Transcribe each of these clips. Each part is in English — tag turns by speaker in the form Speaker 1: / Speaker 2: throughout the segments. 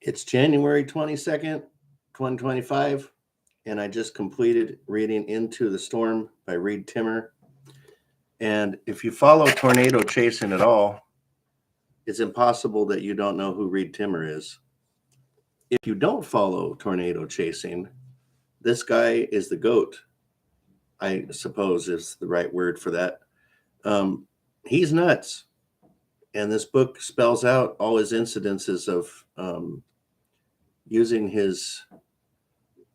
Speaker 1: It's January 22nd, 2025, and I just completed reading Into the Storm by Reed Timmer. And if you follow tornado chasing at all, it's impossible that you don't know who Reed Timmer is. If you don't follow tornado chasing, this guy is the GOAT, I suppose is the right word for that. He's nuts. And this book spells out all his incidences of using his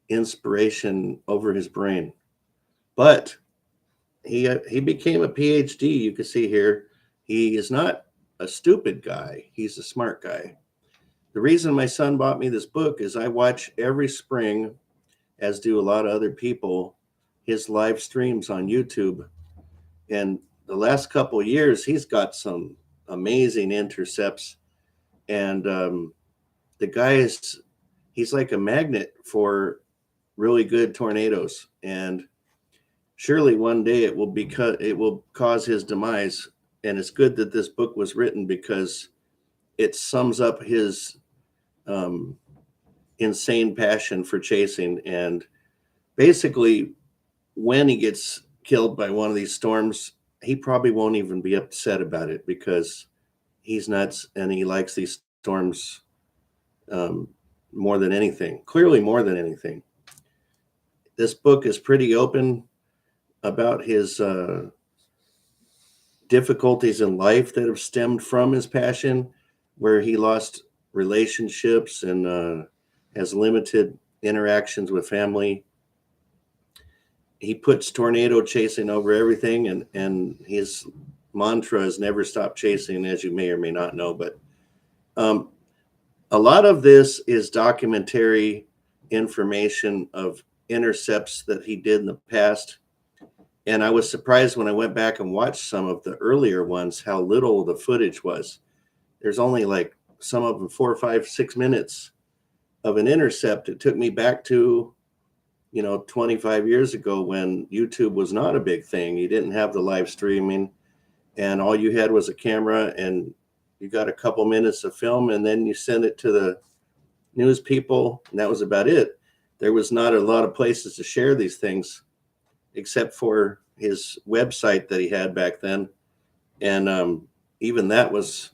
Speaker 1: inspiration over his brain. But he became a PhD. You can see here, he is not a stupid guy. He's a smart guy. The reason my son bought me this book is I watch every spring, as do a lot of other people, his live streams on YouTube. And the last couple of years, he's got some amazing intercepts. And the guy he's like a magnet for really good tornadoes. And surely one day it will cause his demise. And it's good that this book was written because it sums up his insane passion for chasing. And basically, when he gets killed by one of these storms, he probably won't even be upset about it because he's nuts and he likes these storms more than anything, clearly more than anything. This book is pretty open about his difficulties in life that have stemmed from his passion, where he lost relationships and has limited interactions with family. He puts tornado chasing over everything, and his mantra is never stop chasing, as you may or may not know. But a lot of this is documentary information of intercepts that he did in the past. And I was surprised when I went back and watched some of the earlier ones, how little the footage was. There's only like some of them 4, 5, 6 minutes of an intercept. It took me back to 25 years ago when YouTube was not a big thing. You didn't have the live streaming, and all you had was a camera, and you got a couple minutes of film, and then you send it to the news people, and that was about it. There was not a lot of places to share these things, except for his website that he had back then, and even that was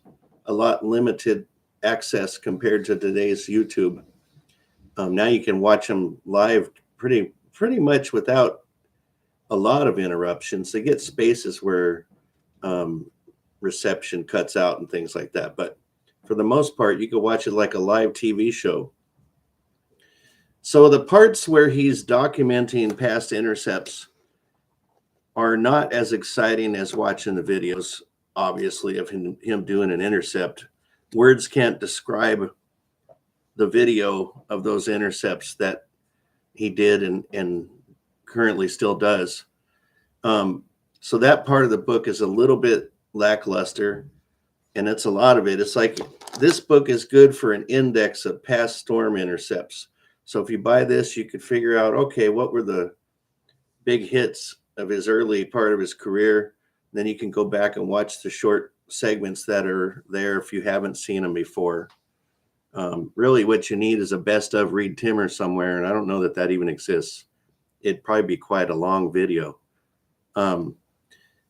Speaker 1: a lot limited access compared to today's YouTube. Now you can watch them live pretty much without a lot of interruptions. They get spaces where reception cuts out and things like that, but for the most part, you can watch it like a live TV show. So the parts where he's documenting past intercepts are not as exciting as watching the videos, obviously, of him doing an intercept. Words can't describe the video of those intercepts that he did and currently still does. So that part of the book is a little bit lackluster, and it's a lot of it. It's like this book is good for an index of past storm intercepts. So if you buy this, you could figure out, okay, what were the big hits of his early part of his career? Then you can go back and watch the short segments that are there if you haven't seen them before. Really what you need is a best of Reed Timmer somewhere, and I don't know that even exists. It'd probably be quite a long video.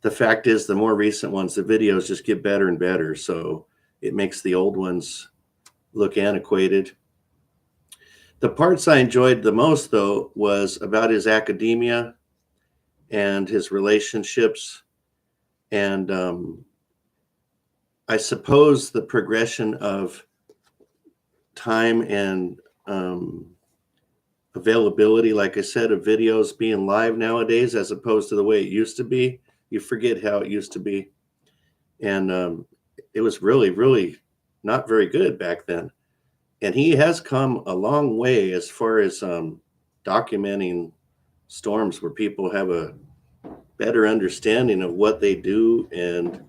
Speaker 1: The fact is, the more recent ones, the videos just get better and better, so it makes the old ones look antiquated. The parts I enjoyed the most, though, was about his academia and his relationships, and I suppose the progression of time and availability, like I said, of videos being live nowadays as opposed to the way it used to be. You forget how it used to be, and it was really, really not very good back then. And he has come a long way as far as documenting storms where people have a better understanding of what they do, and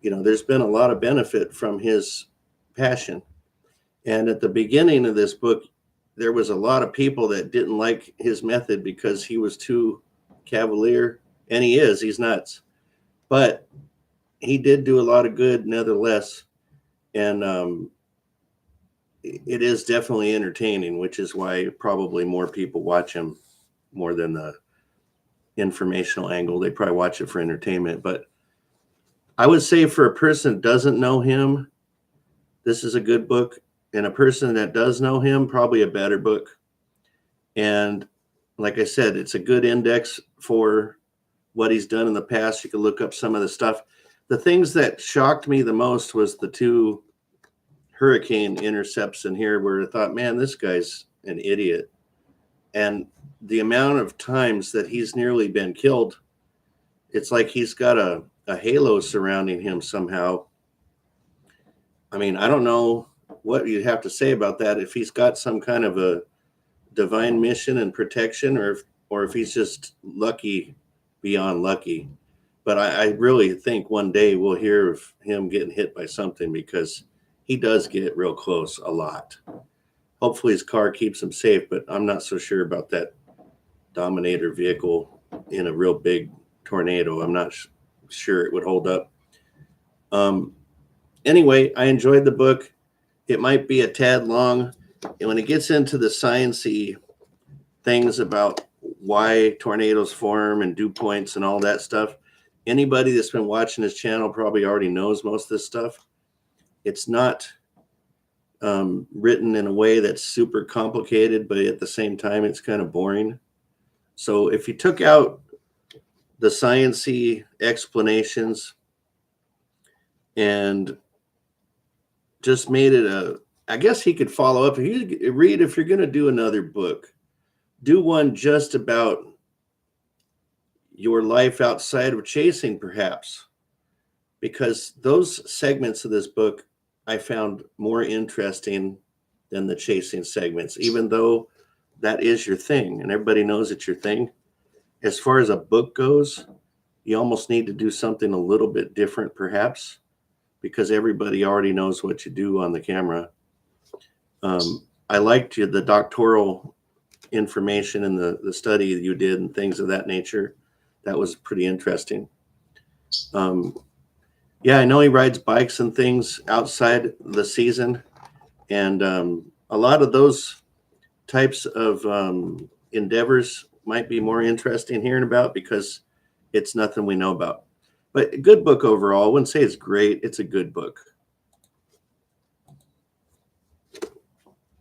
Speaker 1: there's been a lot of benefit from his passion. And at the beginning of this book, there was a lot of people that didn't like his method because he was too cavalier, and he's nuts. But he did do a lot of good nevertheless. And it is definitely entertaining, which is why probably more people watch him more than the informational angle. They probably watch it for entertainment. But I would say for a person that doesn't know him, this is a good book. And a person that does know him, probably a better book. And like I said, it's a good index for what he's done in the past. You can look up some of the stuff. The things that shocked me the most was the 2 hurricane intercepts in here where I thought, man, this guy's an idiot. And the amount of times that he's nearly been killed, it's like he's got a halo surrounding him somehow. I mean, I don't know what you'd have to say about that, if he's got some kind of a divine mission and protection, or if he's just lucky beyond lucky. But I really think one day we'll hear of him getting hit by something, because he does get real close a lot. Hopefully his car keeps him safe, but I'm not so sure about that Dominator vehicle in a real big tornado. I'm not sure it would hold up. Anyway, I enjoyed the book. It might be a tad long. And when it gets into the sciencey things about why tornadoes form and dew points and all that stuff, anybody that's been watching this channel probably already knows most of this stuff. It's not written in a way that's super complicated, but at the same time, it's kind of boring. So if you took out the sciencey explanations and just made it I guess he could follow up. If you're going to do another book, do one just about your life outside of chasing, perhaps, because those segments of this book I found more interesting than the chasing segments, even though that is your thing and everybody knows it's your thing. As far as a book goes, you almost need to do something a little bit different, perhaps, because everybody already knows what you do on the camera. I liked the doctoral information and the study you did and things of that nature. That was pretty interesting. Yeah, I know he rides bikes and things outside the season. And a lot of those types of endeavors might be more interesting hearing about, because it's nothing we know about. But a good book overall. I wouldn't say it's great. It's a good book.